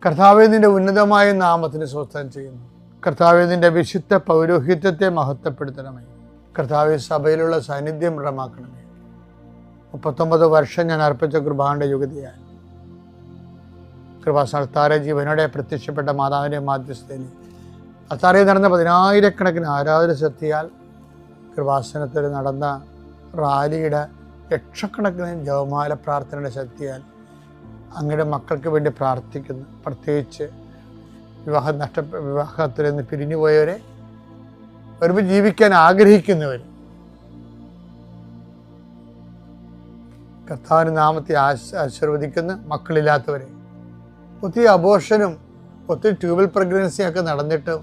കർത്താവേ, നിന്റെ ഉന്നതമായ നാമത്തിന് സ്വസ്ഥം ചെയ്യുന്നു. കർത്താവേ, നിന്റെ വിശുദ്ധ പൗരോഹിത്യത്തെ മഹത്വപ്പെടുത്തണമേ. കർത്താവേ, സഭയിലുള്ള സാന്നിധ്യം ദൃഢമാക്കണമേ. 39 വർഷം ഞാൻ അർപ്പിച്ച കൃപാന്റെ യുഗതിയായി കൃപാസ്ഥാനത്താരെ ജീവനോടെ പ്രത്യക്ഷപ്പെട്ട മാതാവിൻ്റെ മാധ്യസ്ഥയിൽ അത്താറയിൽ നടന്ന 10,000-കണക്കിന് ആരാധന ശക്തിയാൽ കൃപാസനത്തിൽ നടന്ന റാലിയുടെ ലക്ഷക്കണക്കിന് ജപമാല പ്രാർത്ഥനയുടെ ശക്തിയാൽ അങ്ങയുടെ മക്കൾക്ക് വേണ്ടി പ്രാർത്ഥിക്കുന്നു. പ്രത്യേകിച്ച് വിവാഹത്തിൽ നിന്ന് പിരിഞ്ഞുപോയവരെ, ഒരുമിച്ച് ജീവിക്കാൻ ആഗ്രഹിക്കുന്നവർ, കർത്താവിൻ്റെ നാമത്തെ ആശീർവദിക്കുന്ന മക്കളില്ലാത്തവരെ, ഒത്തിരി അബോർഷനും ഒത്തിരി ട്യൂബൽ പ്രഗ്നൻസിയൊക്കെ നടന്നിട്ട്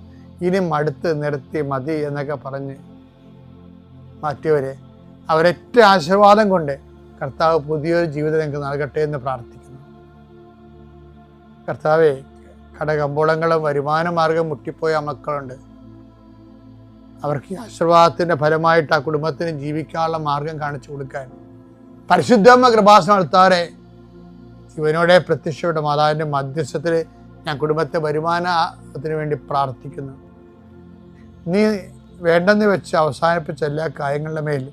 ഇനി മടുത്ത് നിർത്തി മതി എന്നൊക്കെ പറഞ്ഞ് മാറ്റിയവരെ, അവരൊറ്റ ആശീർവാദം കൊണ്ട് കർത്താവ് പുതിയൊരു ജീവിതം നിങ്ങൾക്ക് നൽകട്ടെ എന്ന് പ്രാർത്ഥിക്കുന്നു. കർത്താവെ, കടകമ്പോളങ്ങളും വരുമാന മാർഗം മുട്ടിപ്പോയ മക്കളുണ്ട്. അവർക്ക് ഈ ആശീർവാദത്തിൻ്റെ ഫലമായിട്ട് ആ കുടുംബത്തിന് ജീവിക്കാനുള്ള മാർഗം കാണിച്ചു കൊടുക്കാൻ പരിശുദ്ധമ്മ കൃപാസനം നടത്താറെ ഇവനോടെ പ്രത്യക്ഷപ്പെട്ട മാതാവിൻ്റെ മധ്യസ്ഥത്തിൽ ഞാൻ കുടുംബത്തെ വരുമാനത്തിന് വേണ്ടി പ്രാർത്ഥിക്കുന്നു. നീ വേണ്ടെന്ന് വെച്ച് അവസാനിപ്പിച്ച എല്ലാ കാര്യങ്ങളുടെ മേൽ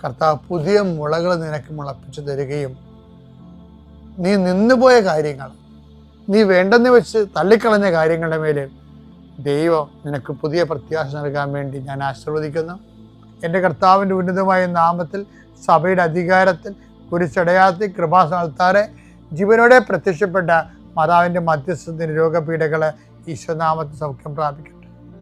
കർത്താവ് പുതിയ മുളകൾ നിനക്ക് മുളപ്പിച്ചു തരികയും, നീ നിന്നുപോയ കാര്യങ്ങൾ, നീ വേണ്ടെന്ന് വെച്ച് തള്ളിക്കളഞ്ഞ കാര്യങ്ങളുടെ മേൽ ദൈവം നിനക്ക് പുതിയ പ്രത്യാശ നൽകാൻ വേണ്ടി ഞാൻ ആശീർവദിക്കുന്നു. എൻ്റെ കർത്താവിൻ്റെ ഉന്നതമായ നാമത്തിൽ സഭയുടെ അധികാരത്തിൽ കുരിശടയാളത്തിൽ കൃപാസനത്താറെ ജീവനോടെ പ്രത്യക്ഷപ്പെട്ട മാതാവിൻ്റെ മധ്യസ്ഥത്തിന് രോഗപീഠകളെ ഈശ്വരനാമത്തിൽ സൗഖ്യം പ്രാപിക്കുന്നു.